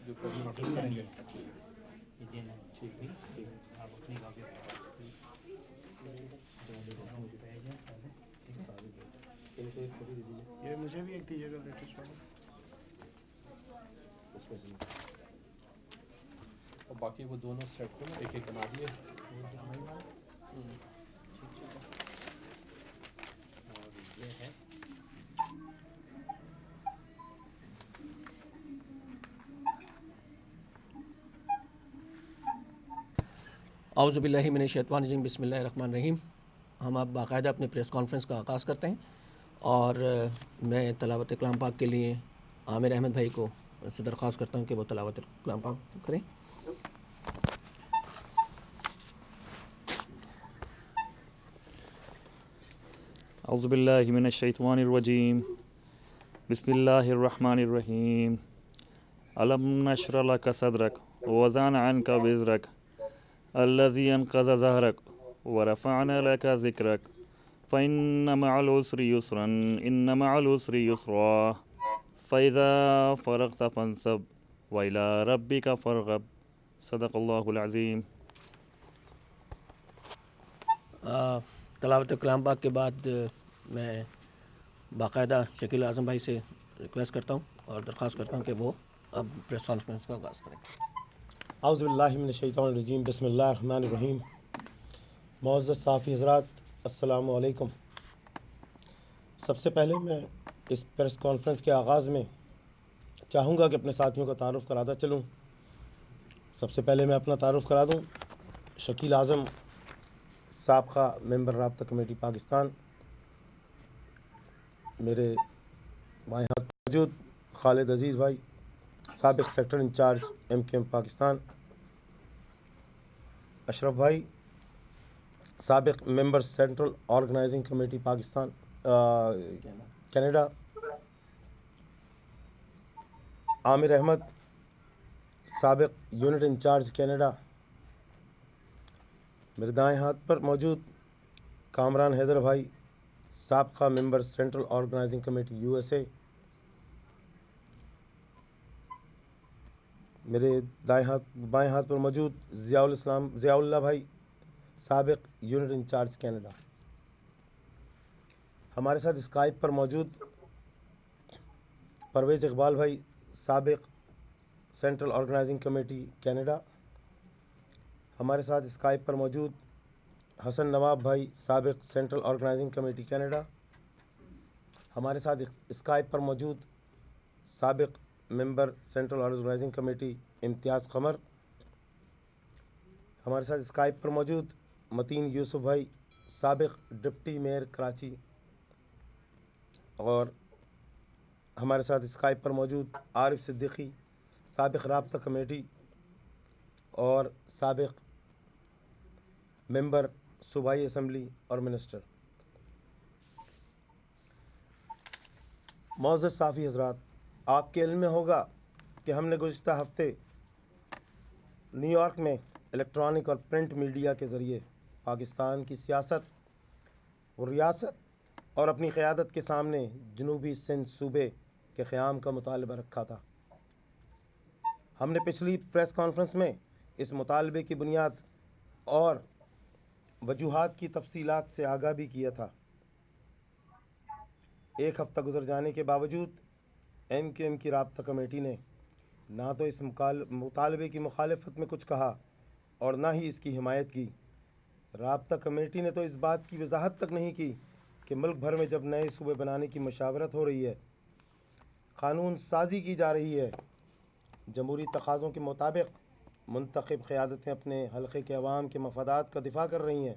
جو کبھی نوٹس کریں گے یہ دینا ہے ٹھیک ہے ٹھیک ہے آپ اپنی کاپی یہ مجھے بھی ایک دیجیے گا لیٹسٹ والا. اس میں سے اور باقی وہ دونوں سیٹ کو نا ایک ایک بنا دیے. اور یہ ہے اعوذ باللہ من الشیطان الرجیم. بسم اللہ الرحمن الرحیم. ہم اب باقاعدہ اپنے پریس کانفرنس کا آغاز کرتے ہیں اور میں تلاوت کلام پاک کے لیے عامر احمد بھائی کو سے درخواست کرتا ہوں کہ وہ تلاوت کلام پاک کریں. اعوذ باللہ من الشیطان الرجیم. بسم اللہ الرحمن الرحیم. الم نشرح لک صدرک ووضعنا عنک وزرک الذی انقض ظہرک ورفعنا لک ذکرک فإن مع العسر یسرا ان مع العسر یسرا فإذا فرغت فانصب وإلی ربک فارغب. صدق اللہ العظیم. تلاوت کلام پاک کے بعد میں باقاعدہ شکیل اعظم بھائی سے ریکویسٹ کرتا ہوں اور درخواست کرتا ہوں کہ وہ اب پریس کانفرنس کا آغاز کریں. اعوذ باللہ من الشیطان الرجیم. بسم اللہ الرحمن الرحیم. معزز صحافی حضرات السلام علیکم. سب سے پہلے میں اس پریس کانفرنس کے آغاز میں چاہوں گا کہ اپنے ساتھیوں کا تعارف کراتا چلوں. سب سے پہلے میں اپنا تعارف کرا دوں. شکیل اعظم سابقہ ممبر رابطہ کمیٹی پاکستان. میرے بائیں ہاتھ موجود خالد عزیز بھائی سابق sector incharge M Q M Pakistan. Ashraf بھائی سابق member central organising committee Pakistan Canada. Aamir Ahmed سابق یونٹ انچارج کینیڈا. میرے دائیں ہاتھ پر موجود کامران حیدر بھائی سابقہ member central organising committee U S A. میرے بائیں ہاتھ پر موجود ضیاء اللہ بھائی سابق یونٹ انچارج کینیڈا. ہمارے ساتھ اسکائپ پر موجود پرویز اقبال بھائی سابق سینٹرل آرگنائزنگ کمیٹی کینیڈا. ہمارے ساتھ اسکائپ پر موجود حسن نواب بھائی سابق سینٹرل آرگنائزنگ کمیٹی کینیڈا. ہمارے ساتھ اسکائپ پر موجود سابق ممبر سینٹرل آرگنائزنگ کمیٹی امتیاز قمر. ہمارے ساتھ اسکائپ پر موجود متین یوسف بھائی سابق ڈپٹی میئر کراچی. اور ہمارے ساتھ اسکائپ پر موجود عارف صدیقی سابق رابطہ کمیٹی اور سابق ممبر صوبائی اسمبلی اور منسٹر. معزز صحافی حضرات، آپ کے علم میں ہوگا کہ ہم نے گزشتہ ہفتے نیو یارک میں الیکٹرانک اور پرنٹ میڈیا کے ذریعے پاکستان کی سیاست اور ریاست اور اپنی قیادت کے سامنے جنوبی سندھ صوبے کے قیام کا مطالبہ رکھا تھا. ہم نے پچھلی پریس کانفرنس میں اس مطالبے کی بنیاد اور وجوہات کی تفصیلات سے آگاہ بھی کیا تھا. ایک ہفتہ گزر جانے کے باوجود ایم کیو ایم کی رابطہ کمیٹی نے نہ تو اس مطالبے کی مخالفت میں کچھ کہا اور نہ ہی اس کی حمایت کی. رابطہ کمیٹی نے تو اس بات کی وضاحت تک نہیں کی کہ ملک بھر میں جب نئے صوبے بنانے کی مشاورت ہو رہی ہے، قانون سازی کی جا رہی ہے، جمہوری تقاضوں کے مطابق منتخب قیادتیں اپنے حلقے کے عوام کے مفادات کا دفاع کر رہی ہیں،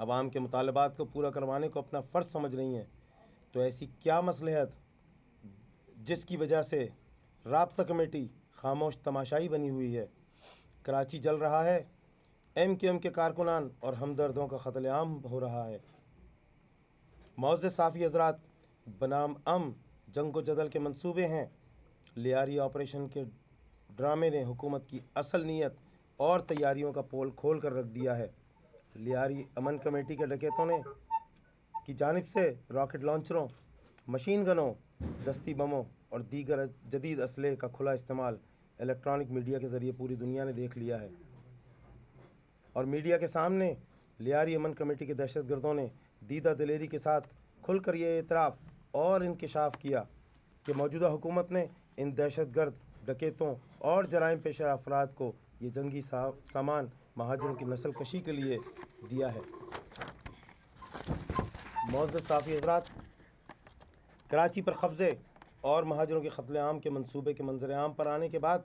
عوام کے مطالبات کو پورا کروانے کو اپنا فرض سمجھ رہی ہیں، تو ایسی کیا مصلحت جس کی وجہ سے رابطہ کمیٹی خاموش تماشائی بنی ہوئی ہے؟ کراچی جل رہا ہے، ایم کیو ایم کے کارکنان اور ہمدردوں کا قتل عام ہو رہا ہے. معزز صحافی حضرات، بنام جنگ و جدل کے منصوبے ہیں. لیاری آپریشن کے ڈرامے نے حکومت کی اصل نیت اور تیاریوں کا پول کھول کر رکھ دیا ہے. لیاری امن کمیٹی کے ڈکیتوں نے کی جانب سے راکٹ لانچروں، مشین گنوں، دستی بموں اور دیگر جدید اسلحے کا کھلا استعمال الیکٹرانک میڈیا کے ذریعے پوری دنیا نے دیکھ لیا ہے، اور میڈیا کے سامنے لیاری امن کمیٹی کے دہشت گردوں نے دیدہ دلیری کے ساتھ کھل کر یہ اعتراف اور انکشاف کیا کہ موجودہ حکومت نے ان دہشت گرد، ڈکیتوں اور جرائم پیشہ افراد کو یہ جنگی سامان مہاجروں کی نسل کشی کے لیے دیا ہے۔ معزز صحافی حضرات، کراچی پر قبضے اور مہاجروں کے قتل عام کے منصوبے کے منظر عام پر آنے کے بعد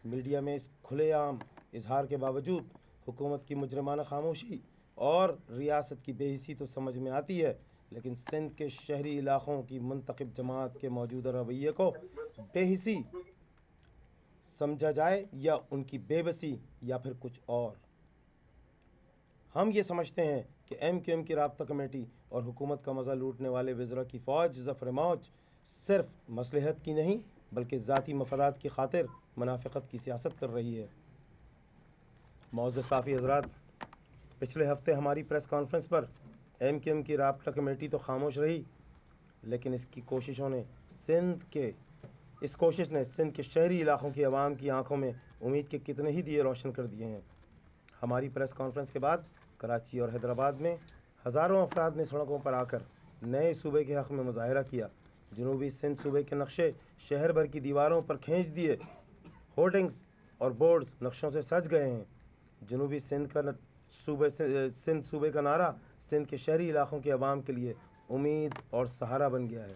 میڈیا میں اس کھلے عام اظہار کے باوجود حکومت کی مجرمانہ خاموشی اور ریاست کی بے حسی تو سمجھ میں آتی ہے، لیکن سندھ کے شہری علاقوں کی منتخب جماعت کے موجودہ رویے کو بے حسی سمجھا جائے یا ان کی بے بسی یا پھر کچھ اور۔ ہم یہ سمجھتے ہیں کہ MQM کی رابطہ کمیٹی اور حکومت کا مزہ لوٹنے والے وزراء کی فوج ظفر موج صرف مصلحت کی نہیں بلکہ ذاتی مفادات کی خاطر منافقت کی سیاست کر رہی ہے۔ معزز صحافی حضرات، پچھلے ہفتے ہماری پریس کانفرنس پر MQM کی رابطہ کمیٹی تو خاموش رہی، لیکن اس کوشش نے سندھ کے شہری علاقوں کی عوام کی آنکھوں میں امید کے کتنے ہی دیے روشن کر دیے ہیں۔ ہماری پریس کانفرنس کے بعد کراچی اور حیدرآباد میں ہزاروں افراد نے سڑکوں پر آ کر نئے صوبے کے حق میں مظاہرہ کیا۔ جنوبی سندھ صوبے کے نقشے شہر بھر کی دیواروں پر کھینچ دیے، ہورڈنگز اور بورڈز نقشوں سے سج گئے ہیں۔ جنوبی سندھ صوبے کا نعرہ سندھ کے شہری علاقوں کے عوام کے لیے امید اور سہارا بن گیا ہے۔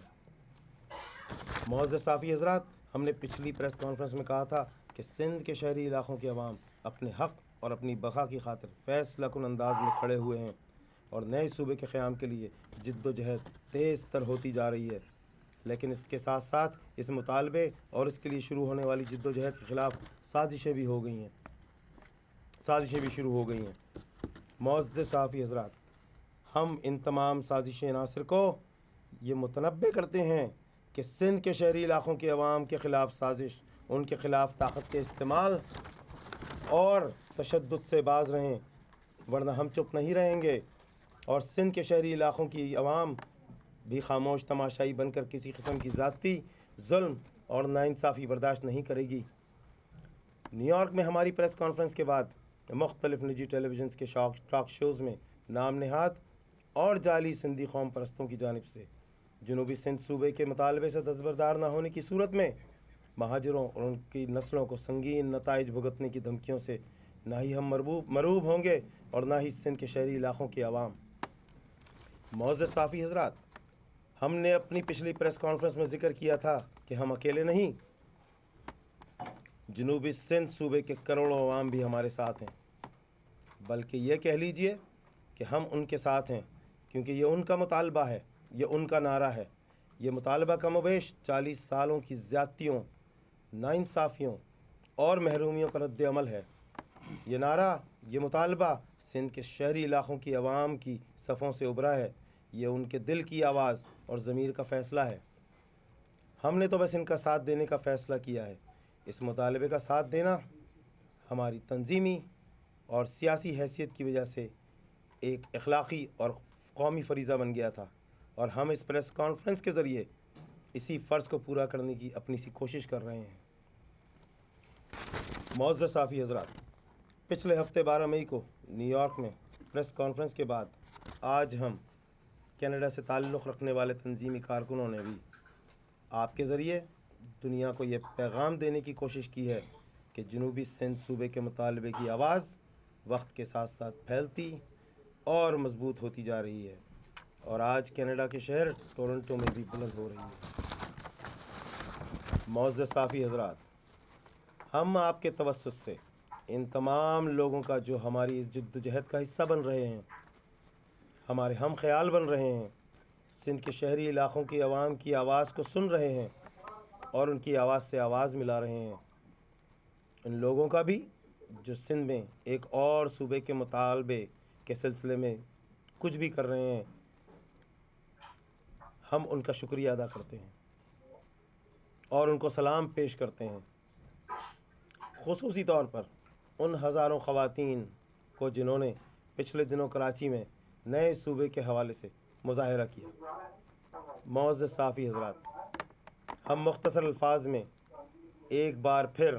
معزز صحافی حضرات، ہم نے پچھلی پریس کانفرنس میں کہا تھا کہ سندھ کے شہری علاقوں کے عوام اپنے حق اور اپنی بقا کی خاطر فیصلہ کن انداز میں کھڑے ہوئے ہیں اور نئے صوبے کے قیام کے لیے جد و جہد تیز تر ہوتی جا رہی ہے، لیکن اس کے ساتھ ساتھ اس مطالبے اور اس کے لیے شروع ہونے والی جد و جہد کے خلاف سازشیں بھی شروع ہو گئی ہیں۔ معزز صحافی حضرات، ہم ان تمام سازشی عناصر کو یہ متنبع کرتے ہیں کہ سندھ کے شہری علاقوں کے عوام کے خلاف سازش، ان کے خلاف طاقت کے استعمال اور تشدد سے باز رہیں، ورنہ ہم چپ نہیں رہیں گے اور سندھ کے شہری علاقوں کی عوام بھی خاموش تماشائی بن کر کسی قسم کی ذاتی ظلم اور ناانصافی برداشت نہیں کرے گی۔ نیو یارک میں ہماری پریس کانفرنس کے بعد مختلف نجی ٹیلی ویژنز کے ٹاک شوز میں نام نہاد اور جعلی سندھی قوم پرستوں کی جانب سے جنوبی سندھ صوبے کے مطالبے سے دستبردار نہ ہونے کی صورت میں مہاجروں اور ان کی نسلوں کو سنگین نتائج بھگتنے کی دھمکیوں سے نہ ہی ہم مرعوب ہوں گے اور نہ ہی سندھ کے شہری علاقوں کی عوام۔ معزز صحافی حضرات، ہم نے اپنی پچھلی پریس کانفرنس میں ذکر کیا تھا کہ ہم اکیلے نہیں، جنوبی سندھ صوبے کے کروڑوں عوام بھی ہمارے ساتھ ہیں، بلکہ یہ کہہ لیجئے کہ ہم ان کے ساتھ ہیں، کیونکہ یہ ان کا مطالبہ ہے، یہ ان کا نعرہ ہے۔ یہ مطالبہ کم و بیش 40 سالوں کی زیادتیوں، ناانصافیوں اور محرومیوں کا رد عمل ہے۔ یہ نعرہ، یہ مطالبہ سندھ کے شہری علاقوں کی عوام کی صفوں سے ابھرا ہے، یہ ان کے دل کی آواز اور ضمیر کا فیصلہ ہے۔ ہم نے تو بس ان کا ساتھ دینے کا فیصلہ کیا ہے۔ اس مطالبے کا ساتھ دینا ہماری تنظیمی اور سیاسی حیثیت کی وجہ سے ایک اخلاقی اور قومی فریضہ بن گیا تھا، اور ہم اس پریس کانفرنس کے ذریعے اسی فرض کو پورا کرنے کی اپنی سی کوشش کر رہے ہیں۔ معزز صحافی حضرات، پچھلے ہفتے 12 مئی کو نیو یارک میں پریس کانفرنس کے بعد آج ہم کینیڈا سے تعلق رکھنے والے تنظیمی کارکنوں نے بھی آپ کے ذریعے دنیا کو یہ پیغام دینے کی کوشش کی ہے کہ جنوبی سندھ صوبے کے مطالبے کی آواز وقت کے ساتھ ساتھ پھیلتی اور مضبوط ہوتی جا رہی ہے، اور آج کینیڈا کے شہر ٹورنٹو میں بھی بلند ہو رہی ہے۔ معزز صحافی حضرات، ہم آپ کے توسط سے ان تمام لوگوں کا جو ہماری اس جد و جہد کا حصہ بن رہے ہیں، ہمارے ہم خیال بن رہے ہیں، سندھ کے شہری علاقوں کی عوام کی آواز کو سن رہے ہیں اور ان کی آواز سے آواز ملا رہے ہیں، ان لوگوں کا بھی جو سندھ میں ایک اور صوبے کے مطالبے کے سلسلے میں کچھ بھی کر رہے ہیں، ہم ان کا شکریہ ادا کرتے ہیں اور ان کو سلام پیش کرتے ہیں، خصوصی طور پر ان ہزاروں خواتین کو جنہوں نے پچھلے دنوں کراچی میں نئے صوبے کے حوالے سے مظاہرہ کیا۔ معزز صحافی حضرات، ہم مختصر الفاظ میں ایک بار پھر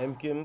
MQM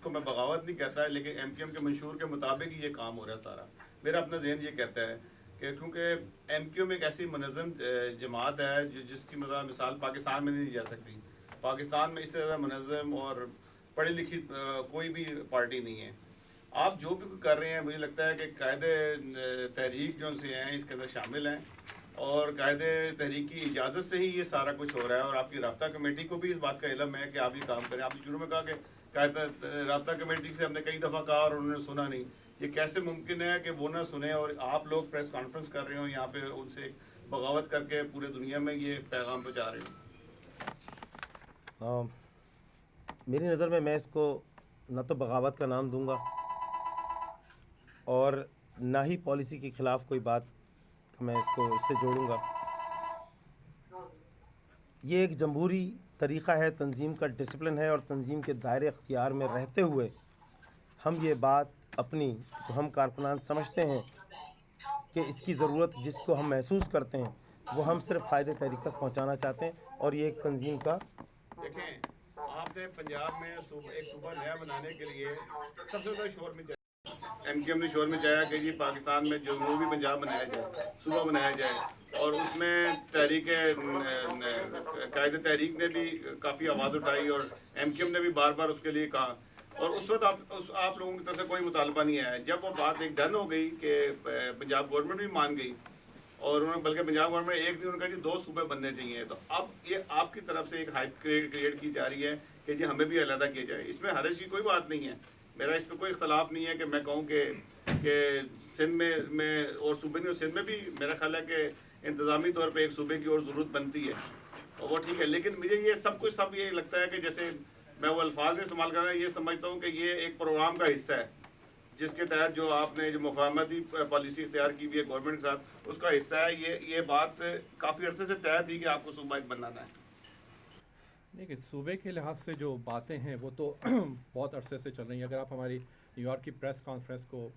اس کو میں بغاوت نہیں کہتا ہے، لیکن ایم کیو ایم کے منشور کے مطابق ہی یہ کام ہو رہا ہے سارا. میرا اپنا ذہن یہ کہتا ہے کہ کیونکہ ایم کیو ایم ایک ایسی منظم جماعت ہے جس کی مثال پاکستان میں نہیں دی جا سکتی. پاکستان میں اس سے زیادہ منظم اور پڑھی لکھی کوئی بھی پارٹی نہیں ہے. آپ جو بھی کر رہے ہیں مجھے لگتا ہے کہ قائد تحریک جو سے ہیں اس کے اندر شامل ہیں، اور قائد تحریک کی اجازت سے ہی یہ سارا کچھ ہو رہا ہے. اور آپ کی رابطہ کمیٹی کو بھی اس بات کا علم ہے کہ آپ یہ کام کریں. آپ نے شروع میں کہا کہ قائد رابطہ کمیٹی سے ہم نے کئی دفعہ کہا اور انہوں نے سنا نہیں. یہ کیسے ممکن ہے کہ وہ نہ سنیں اور آپ لوگ پریس کانفرنس کر رہے ہوں یہاں پہ ان سے بغاوت کر کے پورے دنیا میں یہ پیغام پہنچا رہے ہوں؟ میری نظر میں اس کو نہ تو بغاوت کا نام دوں گا اور نہ ہی پالیسی کے خلاف کوئی بات میں اس سے جوڑوں گا. یہ ایک جمہوری طریقہ ہے، تنظیم کا ڈسپلن ہے، اور تنظیم کے دائرے اختیار میں رہتے ہوئے ہم یہ بات اپنی جو ہم کارکنان سمجھتے ہیں کہ اس کی ضرورت جس کو ہم محسوس کرتے ہیں وہ ہم صرف قائد تحریک تک پہنچانا چاہتے ہیں. اور یہ ایک تنظیم کا دیکھیں آپ نے پنجاب میں ایک صوبہ نیا بنانے کے لیے سب سے زیادہ شور میں ایم کیو ایم نے شور میں چاہا کہ جی پاکستان میں جنوبی پنجاب بنایا جائے، صوبہ بنایا جائے. اور اس میں قائد تحریک نے بھی کافی آواز اٹھائی اور ایم کیو ایم نے بھی بار بار اس کے لیے کہا. اور اس وقت آپ لوگوں کی طرف سے کوئی مطالبہ نہیں آیا. جب وہ بات ایک ڈن ہو گئی کہ پنجاب گورنمنٹ بھی مان گئی اور انہوں نے بلکہ پنجاب گورنمنٹ ایک نہیں، انہوں نے کہا جی 2 صوبے بننے چاہیے. تو اب یہ آپ کی طرف سے ایک ہائپ کریٹ کی جا رہی ہے کہ جی ہمیں بھی علیحدہ کیا جائے. اس میں حرج کی کوئی بات نہیں ہے، میرا اس پہ کوئی اختلاف نہیں ہے کہ میں کہوں کہ سندھ میں اور صوبے نہیں، سندھ میں بھی میرا خیال ہے کہ انتظامی طور پہ ایک صوبے کی اور ضرورت بنتی ہے اور وہ ٹھیک ہے. لیکن مجھے یہ سب یہ لگتا ہے کہ جیسے میں وہ الفاظ استعمال کر رہا ہوں، یہ سمجھتا ہوں کہ یہ ایک پروگرام کا حصہ ہے جس کے تحت جو آپ نے جو مفاہمتی پالیسی اختیار کی ہوئی ہے گورنمنٹ کے ساتھ، اس کا حصہ ہے. یہ بات کافی عرصے سے طے تھی کہ آپ کو صوبہ ایک بنانا ہے. دیکھیے صوبے کے لحاظ سے جو باتیں ہیں وہ تو بہت عرصے سے چل رہی ہیں. اگر آپ ہماری نیو یارک کی پریس کانفرنس کو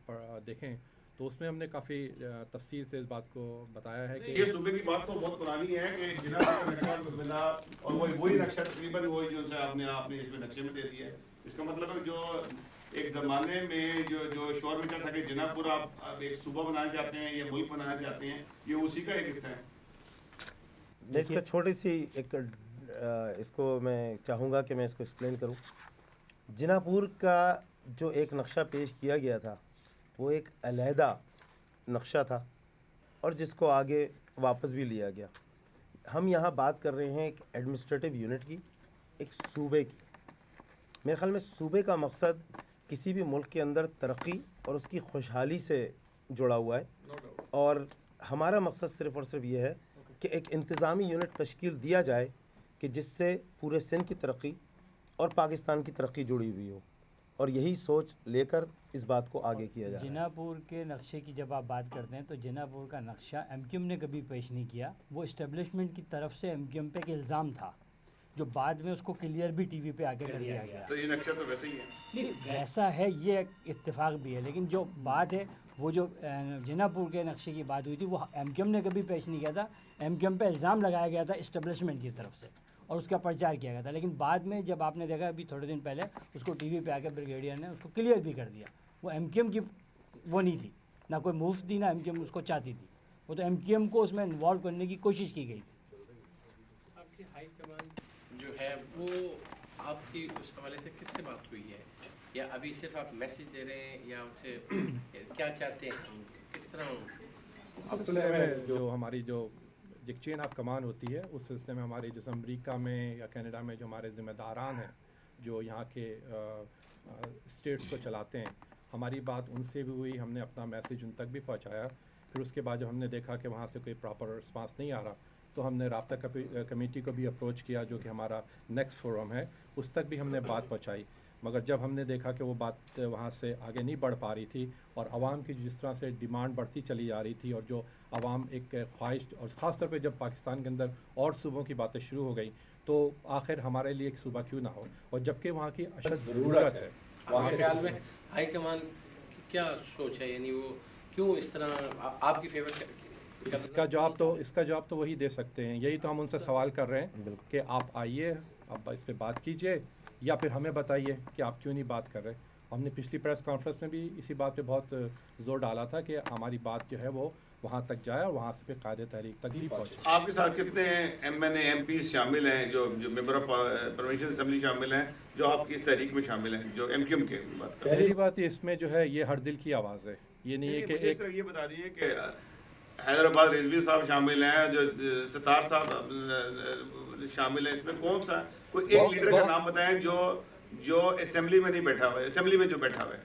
دیکھیں تو اس میں ہم نے کافی تفصیل سے اس بات کو بتایا ہے کہ یہ صوبے کی بات تو بہت پرانی ہے کہ جناب کا نقشہ بنا اور وہی نقشہ تقریباً وہی جو سے آپ نے اس میں نقشے میں دے دیا ہے. اس کا مطلب ہے جو ایک زمانے میں جو شور مچا تھا کہ جناب پور آپ ایک صوبہ بنانا چاہتے ہیں یا ملک بنانا چاہتے ہیں، یہ اسی کا ایک حصہ ہے. میں اس کا چھوٹی سی اس کو میں چاہوں گا کہ میں اس کو ایکسپلین کروں. جنا پور کا جو ایک نقشہ پیش کیا گیا تھا وہ ایک علیحدہ نقشہ تھا اور جس کو آگے واپس بھی لیا گیا. ہم یہاں بات کر رہے ہیں ایک ایڈمنسٹریٹو یونٹ کی، ایک صوبے کی. میرے خیال میں صوبے کا مقصد کسی بھی ملک کے اندر ترقی اور اس کی خوشحالی سے جڑا ہوا ہے، اور ہمارا مقصد صرف اور صرف یہ ہے کہ ایک انتظامی یونٹ تشکیل دیا جائے کہ جس سے پورے سندھ کی ترقی اور پاکستان کی ترقی جڑی ہوئی ہو، اور یہی سوچ لے کر اس بات کو آگے کیا جائے. جنا پور کے نقشے کی جب آپ بات کرتے ہیں تو جنا پور کا نقشہ ایم کیو ایم نے کبھی پیش نہیں کیا. وہ اسٹیبلشمنٹ کی طرف سے ایم کیو ایم پہ ایک الزام تھا جو بعد میں اس کو کلیئر بھی ٹی وی پہ آ کے کر دیا گیا. تو یہ نقشہ تو ویسے ہی ہے، ویسا ہے، یہ اتفاق بھی ہے. لیکن جو بات ہے وہ جو جنا پور کے نقشے کی بات ہوئی تھی وہ ایم کیو ایم نے کبھی پیش نہیں کیا تھا. ایم کیو ایم پہ الزام لگایا گیا تھا اسٹیبلشمنٹ کی طرف سے اور اس کا پرچار کیا گیا تھا. لیکن بعد میں جب آپ نے دیکھا ابھی تھوڑے دن پہلے اس کو ٹی وی پہ آ کے بریگیڈیئر نے اس کو کلیئر بھی کر دیا. وہ ایم کیو ایم کی وہ نہیں تھی، نہ کوئی مفت تھی، نہ ایم کیو ایم اس کو چاہتی تھی. وہ تو ایم کیو ایم کو اس میں انوالو کرنے کی کوشش کی گئی تھی. آپ کی ہائی کمان جو ہے وہ آپ کی اس حوالے سے کس سے بات ہوئی ہے، یا ابھی صرف آپ میسج دے رہے ہیں، یا ان سے کیا چاہتے ہیں، کس طرح؟ سلسلے میں جو ہماری جو ایک چین آف کمان ہوتی ہے اس سلسلے میں ہماری جیسے امریکہ میں یا کینیڈا میں جو ہمارے ذمہ داران ہیں جو یہاں کے اسٹیٹس کو چلاتے ہیں، ہماری بات ان سے بھی ہوئی. ہم نے اپنا میسیج ان تک بھی پہنچایا. پھر اس کے بعد جب ہم نے دیکھا کہ وہاں سے کوئی پراپر رسپانس نہیں آ رہا تو ہم نے رابطہ کمیٹی کو بھی اپروچ کیا جو کہ ہمارا نیکسٹ فورم ہے، اس تک بھی ہم نے بات پہنچائی. مگر جب ہم نے دیکھا کہ وہ بات وہاں سے آگے نہیں بڑھ پا رہی تھی اور عوام کی جس طرح سے ڈیمانڈ بڑھتی چلی جا رہی تھی اور جو عوام ایک خواہش، اور خاص طور پہ جب پاکستان کے اندر اور صوبوں کی باتیں شروع ہو گئی تو آخر ہمارے لیے ایک صوبہ کیوں نہ ہو، اور جبکہ وہاں کی اشد ضرورت ہے. آپ کے خیال میں ہائی کمان کی کیا سوچ ہے، یعنی وہ کیوں اس طرح آپ کی فیور؟ اس کا جواب تو وہی دے سکتے ہیں. یہی تو ہم ان سے سوال کر رہے ہیں کہ آپ آئیے، اب اس پہ بات کیجئے، یا پھر ہمیں بتائیے کہ آپ کیوں نہیں بات کر رہے. ہم نے پچھلی پریس کانفرنس میں بھی اسی بات پہ بہت زور ڈالا تھا کہ ہماری بات جو ہے وہ وہاں تک جائے اور وہاں سے پھر قائد تحریک تک بھی پہنچے. آپ کے ساتھ کتنے M N A M Ps شامل ہیں جو ممبر آف پروونشل اسمبلی شامل ہیں جو آپ کی اس تحریک میں شامل ہیں جو ایم کیو ایم کے بات کریں؟ پہلی بات اس میں جو ہے یہ ہر دل کی آواز ہے. یہ نہیں ہے کہ ایک یہ بتا دیجیے کہ حیدرآباد رضوی صاحب شامل ہیں, جو ستار صاحب شامل ہیں, اس میں کون سا کوئی ایک لیڈر کا نام بتائیں جو اسمبلی میں نہیں بیٹھا ہوا ہے, اسمبلی میں جو بیٹھا ہوا ہے.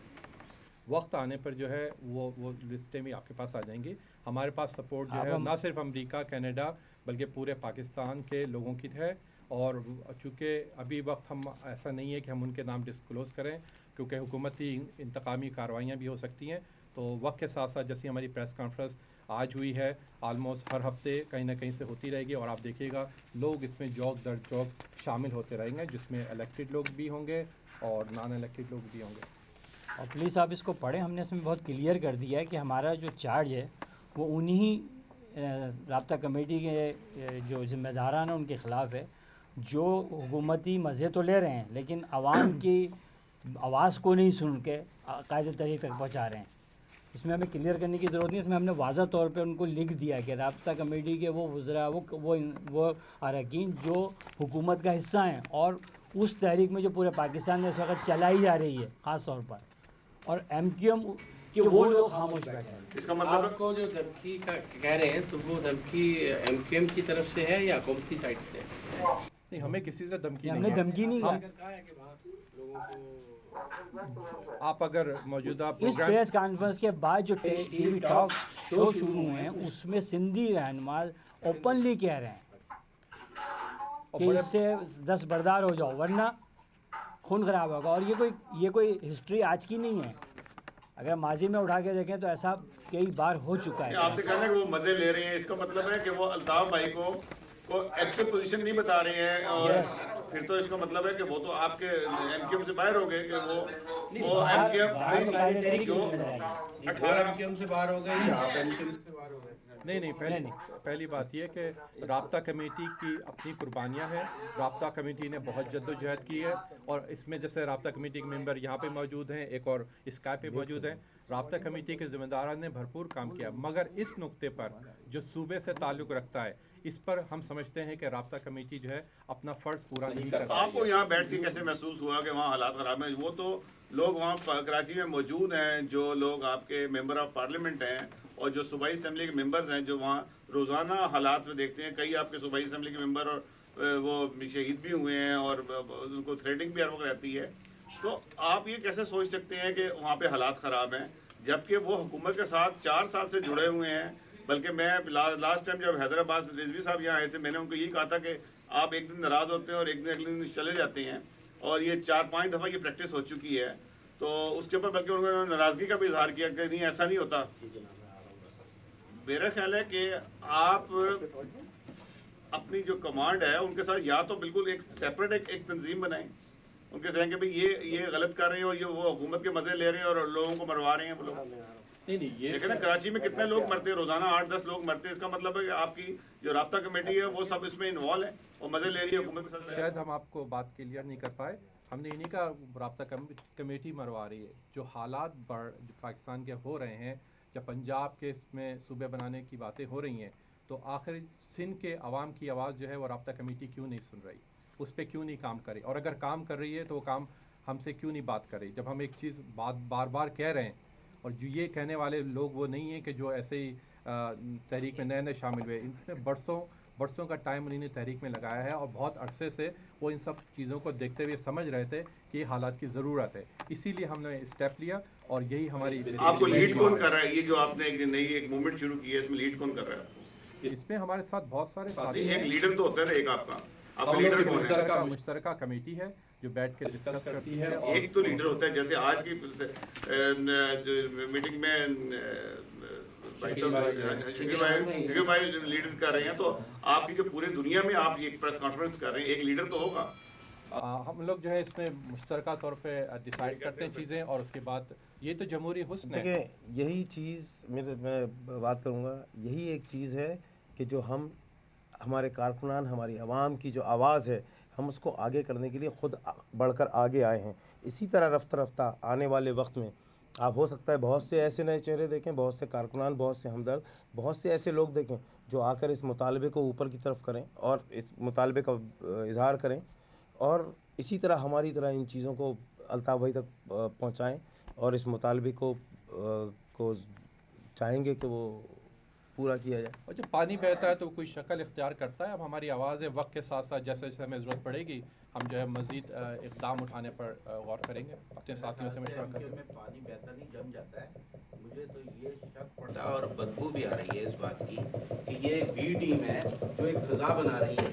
وقت آنے پر جو ہے وہ لسٹیں بھی آپ کے پاس آ جائیں گی. ہمارے پاس سپورٹ جو ہے نہ صرف امریکہ کینیڈا بلکہ پورے پاکستان کے لوگوں کی ہے, اور چونکہ ابھی وقت ہم ایسا نہیں ہے کہ ہم ان کے نام ڈسکلوز کریں کیونکہ حکومتی انتقامی کارروائیاں بھی ہو سکتی ہیں. تو وقت کے ساتھ ساتھ جیسی ہماری پریس کانفرنس آج ہوئی ہے, آلموسٹ ہر ہفتے کہیں نہ کہیں سے ہوتی رہے گی, اور آپ دیکھیے گا لوگ اس میں جوک در جوک شامل ہوتے رہیں گے, جس میں الیکٹڈ لوگ بھی ہوں گے اور نان الیکٹڈ لوگ بھی ہوں گے. اور پلیز آپ اس کو پڑھیں, ہم نے اس میں بہت کلیئر کر دیا ہے کہ ہمارا جو چارج ہے وہ انہی رابطہ کمیٹی کے جو ذمہ داران ہیں ان کے خلاف ہے, جو حکومتی مزے تو لے رہے ہیں لیکن عوام کی آواز کو نہیں سن کے قائد تحریک تک پہنچا رہے ہیں. اس میں ہمیں کلیئر کرنے کی ضرورت نہیں, اس میں ہم نے واضح طور پہ ان کو لکھ دیا کہ رابطہ کمیٹی کے وہ وزراء وہ اراکین جو حکومت کا حصہ ہیں اور اس تحریک میں جو پورے پاکستان میں اس وقت چلائی جا رہی ہے خاص طور پر, اور ایم کیو ایم کہ وہ لوگ خاموش بیٹھے ہیں. اس کا مطلب آپ کو جو دھمکی کا کہہ رہے ہیں تو وہ دھمکی ایم کیو ایم کی طرف سے ہے یا حکومتی سائڈ سے؟ نہیں, ہمیں کسی سے دھمکی ہم نے دھمکی نہیں کہا ہے کہ وہاں لوگوں کو آپ اگر موجودہ اس پریس کانفرنس کے بعد جو ٹی وی ٹاک شو شروع ہوئے ہیں اس میں سندھی رہنما اوپنلی کہہ رہے ہیں کہ اس سے دستبردار ہو جاؤ ورنہ خون خراب ہوگا. اور یہ کوئی ہسٹری آج کی نہیں ہے, اگر ماضی میں اٹھا کے دیکھیں تو ایسا کئی بار ہو چکا ہے. آپ سے کہنا ہے کہ وہ مزے لے رہے ہیں, اس کا مطلب ہے کہ وہ الطاف بھائی کو ایکچوئل پوزیشن نہیں بتا رہے ہیں, اور پھر تو اس کا مطلب ہے کہ وہ تو آپ کے ایم کیو ایم سے باہر ہو گئے کہ وہ ایم کیو ایم جو 18 ایم کیو ایم سے باہر ہو گئے یا آپ ایم کیو ایم سے باہر ہو گئے؟ نہیں, پہلی بات یہ کہ رابطہ کمیٹی کی اپنی قربانیاں ہیں. رابطہ کمیٹی نے بہت جد و جہد کی ہے, اور اس میں جیسے رابطہ کمیٹی کے ممبر یہاں پہ موجود ہیں, ایک اور اسکائپ پہ موجود ہیں. رابطہ کمیٹی کے ذمہ داران نے بھرپور کام کیا, مگر اس نقطے پر جو صوبے سے تعلق رکھتا ہے اس پر ہم سمجھتے ہیں کہ رابطہ کمیٹی جو ہے اپنا فرض پورا نہیں کر رہی ہے. آپ کو یہاں بیٹھ کے کیسے محسوس ہوا کہ وہاں حالات خراب ہیں؟ وہ تو لوگ وہاں کراچی میں موجود ہیں, جو لوگ آپ کے ممبر آف پارلیمنٹ ہیں اور جو صوبائی اسمبلی کے ممبرز ہیں, جو وہاں روزانہ حالات میں دیکھتے ہیں. کئی آپ کے صوبائی اسمبلی کے ممبر اور وہ شہید بھی ہوئے ہیں اور ان کو تھریٹنگ بھی ہر وقت رہتی ہے. تو آپ یہ کیسے سوچ سکتے ہیں کہ وہاں پہ حالات خراب ہیں جبکہ وہ حکومت کے ساتھ 4 سال سے جڑے ہوئے ہیں؟ بلکہ میں لاسٹ ٹائم جب حیدرآباد سے رضوی صاحب یہاں آئے تھے, میں نے ان کو یہی کہا تھا کہ آپ ایک دن ناراض ہوتے ہیں اور ایک دن اگلے دن چلے جاتے ہیں, اور یہ 4-5 دفعہ یہ پریکٹس ہو چکی ہے. تو اس کے اوپر بلکہ انہوں نے ناراضگی کا بھی اظہار کیا کہ نہیں ایسا نہیں ہوتا. میرا خیال ہے کہ آپ اپنی جو کمانڈ ہے ان کے ساتھ یا تو بالکل ایک سیپریٹ ایک تنظیم بنائیں, ان کے کہیں کہ بھئی یہ غلط کر رہے ہیں اور یہ وہ حکومت کے مزے لے رہے ہیں اور لوگوں کو مروا رہے ہیں. وہ لوگ لیکن کراچی میں کتنے لوگ مرتے ہیں روزانہ, 8-10 لوگ مرتے ہیں. اس کا مطلب ہے کہ آپ کی جو رابطہ کمیٹی ہے وہ سب اس میں انوالو ہے اور مزے لے رہی ہے حکومت کے ساتھ. شاید ہم آپ کو بات کلیئر نہیں کر پائے. ہم نے انہیں کا رابطہ کمیٹی مروا رہی ہے. جو حالات پاکستان کے ہو رہے ہیں, جب پنجاب کے اس میں صوبے بنانے کی باتیں ہو رہی ہیں, تو آخر سندھ کے عوام کی آواز جو ہے وہ رابطہ کمیٹی کیوں نہیں سن رہی, اس پہ کیوں نہیں کام کر رہی, اور اگر کام کر رہی ہے تو وہ کام ہم سے کیوں نہیں بات کر رہی. جب ہم ایک چیز بار بار کہہ رہے ہیں, اور جو یہ کہنے والے لوگ وہ نہیں ہیں کہ جو ایسے ہی تحریک میں نئے شامل ہوئے. ان میں برسوں کا ٹائم انہوں نے تحریک میں لگایا ہے, اور بہت عرصے سے وہ ان سب چیزوں کو دیکھتے ہوئے سمجھ رہے تھے کہ یہ حالات کی ضرورت ہے. اسی لیے ہم نے اسٹیپ لیا, اور یہی ہماری. آپ کو لیڈ کون کر رہا ہے؟ یہ جو آپ نے ایک نئی ایک موومنٹ شروع کی ہے, اس میں لیڈ کون کر رہا ہے؟ اس میں ہمارے ساتھ بہت سارے ساتھی ہیں. ایک لیڈر تو ہوتا ہے ایک آپ کا, آپ کا ہم لیڈر لوگ کون ہے؟ مشترکہ کمیٹی ہے جو بیٹھ کے ڈسکس کرتی ہے. ایک تو لیڈر ہوتا ہے, جیسے آج کی میٹنگ میں شکیل بھائی لیڈر کر رہے ہیں, تو آپ کی جو پورے دنیا میں آپ یہ پریس کانفرنس کر رہے ہیں, ایک لیڈر تو ہوگا. ہم لوگ جو ہے اس میں مشترکہ طور پہ ڈیسائیڈ کرتے ہیں چیزیں, اور اس کے بعد یہ تو جمہوری حسن ہے. دیکھیں یہی چیز میں بات کروں گا, یہی ایک چیز ہے کہ جو ہم ہمارے کارکنان، ہماری عوام کی جو آواز ہے، ہم اس کو آگے کرنے کے لیے خود بڑھ کر آگے آئے ہیں. اسی طرح رفتہ رفتہ آنے والے وقت میں آپ ہو سکتا ہے بہت سے ایسے نئے چہرے دیکھیں، بہت سے کارکنان، بہت سے ہمدرد، بہت سے ایسے لوگ دیکھیں جو آ کر اس مطالبے کو اوپر کی طرف کریں اور اس مطالبے کا اظہار کریں، اور اسی طرح ہماری طرح ان چیزوں کو الطاف بھائی تک پہنچائیں، اور اس مطالبے کو چاہیں گے کہ وہ پورا کیا جائے. اور جب پانی بہتا ہے تو کوئی شکل اختیار کرتا ہے. اب ہماری آوازیں وقت کے ساتھ ساتھ جیسے جیسے ہمیں ضرورت پڑے گی ہم جو ہے مزید اقدام اٹھانے پر غور کریں گے. اپنے ساتھیوں سے مشورہ کریں گے. میں پانی بہتا نہیں جم جاتا ہے. مجھے تو یہ شک پڑتا ہے اور بدبو بھی آ رہی ہے اس بات کی کہ یہ ایک بی ٹیم ہے جو ایک فضا بنا رہی ہے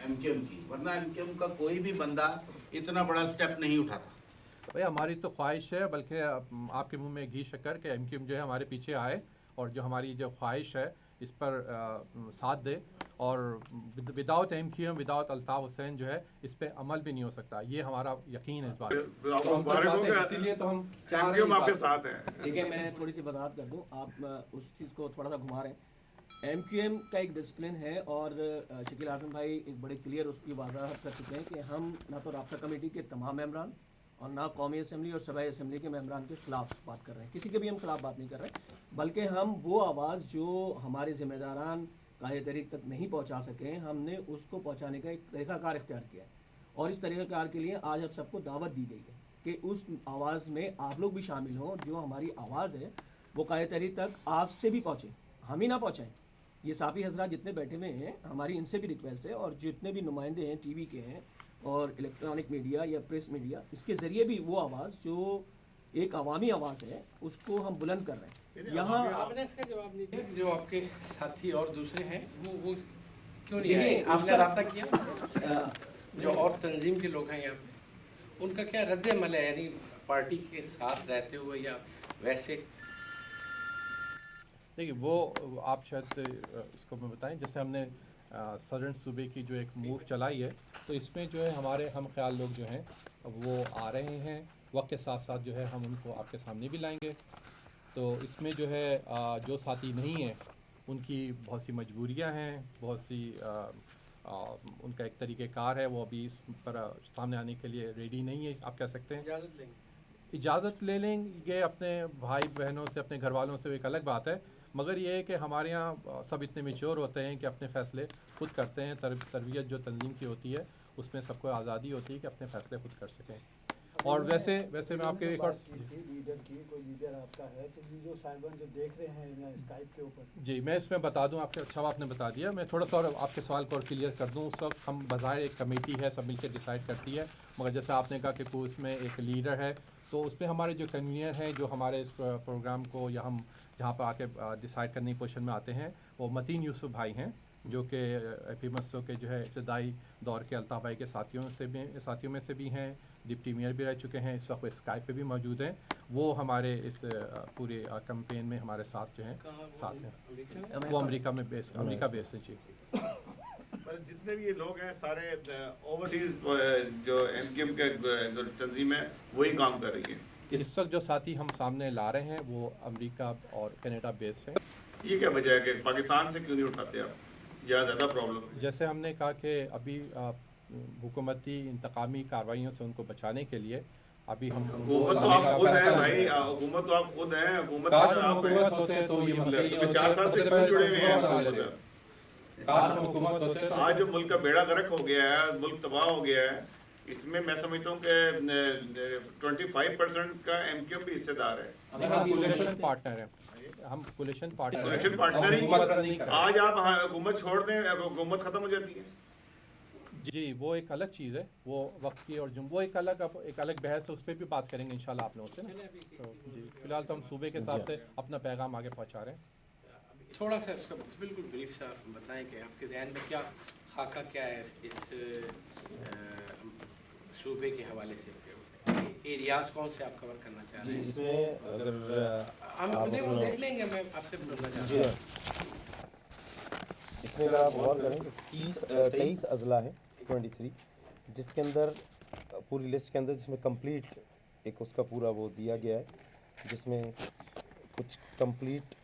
ایم کیو ایم کی، ورنہ ایم کیو ایم کا کوئی بھی بندہ اتنا بڑا سٹیپ نہیں اٹھاتا. بھائی ہماری تو خواہش ہے، بلکہ آپ کے منہ میں گھی شکر کہ ایم کیو ایم جو ہے ہمارے پیچھے آئے اور جو ہماری جو خواہش ہے اس پر ساتھ دے. اور without M Q M, without Altaf Hussain جو ہے اس پہ عمل بھی نہیں ہو سکتا. یہ ہمارا یقین ہے اس بات پہ. اسی لیے تو ہم ایم کیو ایم آپ کے ساتھ ہیں. دیکھیں میں تھوڑی سی وضاحت کر دوں، آپ اس چیز کو تھوڑا سا گھما رہے ہیں. ایم کیو ایم کا ایک ڈسپلن ہے، اور شکیل اعظم بھائی ایک بڑے کلیئر اس کی وضاحت کر چکے ہیں کہ ہم نہ تو رابطہ کمیٹی کے تمام ممبران اور نہ قومی اسمبلی اور صوبائی اسمبلی کے ممبران کے خلاف بات کر رہے ہیں. کسی کے بھی ہم خلاف بات نہیں کر رہے، بلکہ ہم وہ آواز جو ہمارے ذمہ داران قاہد تحریک تک نہیں پہنچا سکے ہم نے اس کو پہنچانے کا ایک طریقہ کار اختیار کیا ہے. اور اس طریقہ کار کے لیے آج آپ سب کو دعوت دی گئی ہے کہ اس آواز میں آپ لوگ بھی شامل ہوں. جو ہماری آواز ہے وہ قاہد تحریک تک آپ سے بھی پہنچے، ہم ہی نہ پہنچائیں. یہ صحافی حضرات جتنے بیٹھے ہوئے ہیں ہماری ان سے بھی ریکویسٹ ہے، اور جتنے بھی نمائندے ہیں ٹی وی کے ہیں اور الیکٹرانک میڈیا یا پریس میڈیا، اس کے ذریعے بھی وہ آواز جو ایک عوامی آواز ہے اس کو ہم بلند کر رہے ہیں. یہاں آپ نے اس کا جواب نہیں دیا. جو آپ کے ساتھی اور دوسرے ہیں وہ کیوں نہیں آئے؟ آپ نے رابطہ کیا؟ جو اور تنظیم کے لوگ ہیں یہاں پہ ان کا کیا رد عمل ہے، یعنی پارٹی کے ساتھ رہتے ہوئے یا ویسے؟ دیکھیے وہ آپ شاید اس کو میں بتائیں. جیسے ہم نے سدرن صوبے کی جو ایک موو چلائی ہے تو اس میں جو ہے ہمارے ہم خیال لوگ جو ہیں وہ آ رہے ہیں. وقت کے ساتھ ساتھ جو ہے ہم ان کو آپ کے سامنے بھی لائیں گے. تو اس میں جو ہے جو ساتھی نہیں ہیں ان کی بہت سی مجبوریاں ہیں، بہت سی ان کا ایک طریقہ کار ہے، وہ ابھی اس پر سامنے آنے کے لیے ریڈی نہیں ہے آپ کہہ سکتے ہیں. اجازت لے لیں گے اپنے بھائی بہنوں سے، اپنے گھر والوں سے، ایک الگ بات ہے. مگر یہ ہے کہ ہمارے یہاں سب اتنے میچور ہوتے ہیں کہ اپنے فیصلے خود کرتے ہیں. تربیت جو تنظیم کی ہوتی ہے اس میں سب کو آزادی ہوتی ہے کہ اپنے فیصلے خود کر سکیں. اور ویسے میں آپ کے ایک اور لیڈر کی کوئی لیڈر آپ کا ہے تو یہ جو صاحبان جو دیکھ رہے ہیں اسکائپ کے اوپر، جی میں اس میں بتا دوں آپ کے. اچھا آپ نے بتا دیا. میں تھوڑا سا اور آپ کے سوال کو اور کلیئر کر دوں. اس وقت ہم بظاہر ایک کمیٹی ہے، سب مل کے ڈیسائیڈ کرتی ہے، مگر جیسے آپ نے کہا کہ کوئی اس میں ایک لیڈر ہے تو اس میں ہمارے جو کنوینر ہیں جو ہمارے اس پروگرام کو یا ہم جہاں پہ آ کے ڈیسائیڈ کرنے کی پوزیشن میں آتے ہیں وہ متین یوسف بھائی ہیں جو کہ پی مسو کے جو ہے ابتدائی دور کے الطاف بھائی کے ساتھیوں میں سے بھی ہیں. ڈپٹی میئر بھی رہ چکے ہیں، اس وقت اسکائپ پہ بھی موجود ہیں. وہ ہمارے اس پورے کمپین میں ہمارے ساتھ جو ہیں ساتھ ہیں. وہ امریکہ بیس ہے. جی جتنے بھی یہ لوگ ہیں سارے اوورسیز جو ایم کیو ایم کے تنظیم ہے وہی کام کر رہی ہے. اس وقت جو ساتھی ہم سامنے لا رہے ہیں وہ امریکہ اور کینیڈا بیس ہے. یہ کیا وجہ ہے کہ پاکستان سے کیوں نہیں اٹھاتے آپ جہاں زیادہ پرابلم ہے؟ جیسے ہم نے کہا کہ ابھی حکومتی انتقامی کارروائیوں سے ان کو بچانے کے لیے ابھی ہم حکومت تو آپ خود ہیں بھائی، حکومت تو آپ خود ہیں. حکومت ہوتے تو یہ 4 سال سے کیوں جڑے ہوئے ہیں؟ حکومت ہوتے آج جو ملک کا بیڑا غرق ہو گیا ہے، ملک تباہ ہو گیا ہے، اس میں میں سمجھتا ہوں کہ 25% کا ایم کیو ایم بھی حصے دار ہے. کولیشن پارٹنر ہیں ہم. کولیشن پارٹنر ہی. آج آپ حکومت چھوڑ دیں حکومت ختم ہو جاتی ہے. جی وہ ایک الگ چیز ہے، وہ وقت کی، اور وہ ایک الگ بحث ہے، اس پہ بھی بات کریں گے انشاءاللہ آپ لوگوں سے. تو جی فی الحال تو ہم صوبے کے حساب سے اپنا پیغام آگے پہنچا رہے ہیں. تھوڑا سا اس کا بالکل بریف سا بتائیں کہ آپ کے ذہن میں کیا خاکہ کیا ہے اس صوبے کے حوالے سے، ایریاز کون سے آپ کور کرنا چاہ رہے ہیں؟ اس میں اگر ہم وہ دیکھ لیں گے. میں آپ سے بولنا چاہتا ہوں اس میں اگر آپ غور کریں تو 23 اضلاع ہیں 23 جس کے اندر پوری لسٹ کے اندر جس میں کمپلیٹ ایک اس کا پورا وہ دیا گیا ہے، جس میں کچھ کمپلیٹ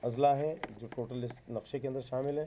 اضلاع ہیں جو ٹوٹل اس نقشے کے اندر شامل ہیں،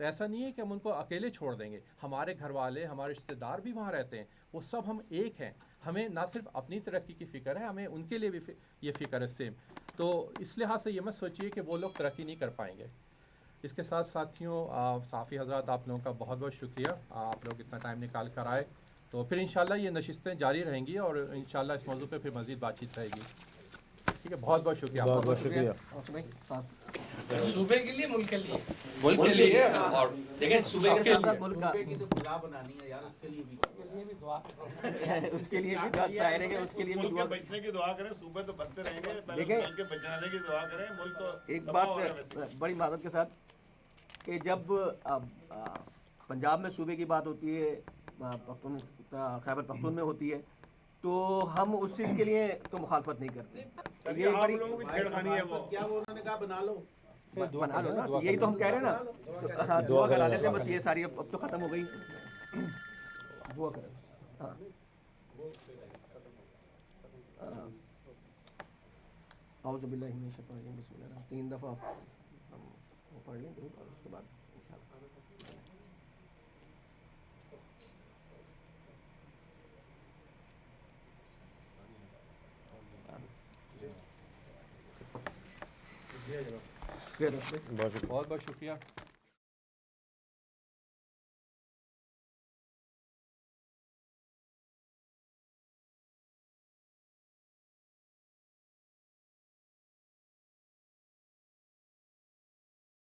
تو ایسا نہیں ہے کہ ہم ان کو اکیلے چھوڑ دیں گے. ہمارے گھر والے, ہمارے رشتے دار بھی وہاں رہتے ہیں, وہ سب ہم ایک ہیں. ہمیں نہ صرف اپنی ترقی کی فکر ہے, ہمیں ان کے لیے بھی یہ فکر ہے سیم. تو اس لحاظ سے یہ مت سوچیے کہ وہ لوگ ترقی نہیں کر پائیں گے. اس کے ساتھ ساتھیوں, صحافی حضرات, آپ لوگوں کا بہت بہت شکریہ, آپ لوگ اتنا ٹائم نکال کر آئے. تو پھر انشاءاللہ یہ نشستیں جاری رہیں گی اور انشاءاللہ اس موضوع پہ پھر مزید بات چیت رہے گی. ٹھیک ہے, بہت بہت شکریہ. بہت بہت شکریہ. صوبے کے لیے, ملک کے لیے, ملک کے لیے اور دیکھیں صوبے کے ساتھ ساتھ ملک کی تو فضا بنانی ہے یار, اس کے لیے بھی اس کے لیے بھی دعا ظاہر ہے کہ اس کے لیے بھی ملک دعا. کے بچنے کی دعا کریں, صوبے تو بنتے رہیں گے, پہلے دیکھیں, ملک کے بچانے کی دعا کریں. ملک تو ایک تباہ بات ہو رہا ہے ویسے. بڑی معذرت کے ساتھ کہ جب پنجاب میں صوبے کی بات ہوتی ہے, خیبر پختون میں ہوتی ہے, تو ہم اس چیز کے لیے تو مخالفت نہیں کرتے. یہ آپ بڑی لوگوں کی چھیڑخانی ہے وہ. کیا وہ انہوں نے کہا بنا لو, بنا لو نا, تو یہی تو ہم کہہ رہے ہیں نا. ہاں, دعا کرا لیتے ہیں بس, یہ ساری اب تو ختم ہو گئی. دعا کریں. ہاں, اعوذ باللہ من الشیطان الرجیم, بسم اللہ الرحمن الرحیم. 3 دفعہ ہم وہ پڑھ لیں درود, اور اس کے بعد انشاءاللہ. بہت بہت شکریہ.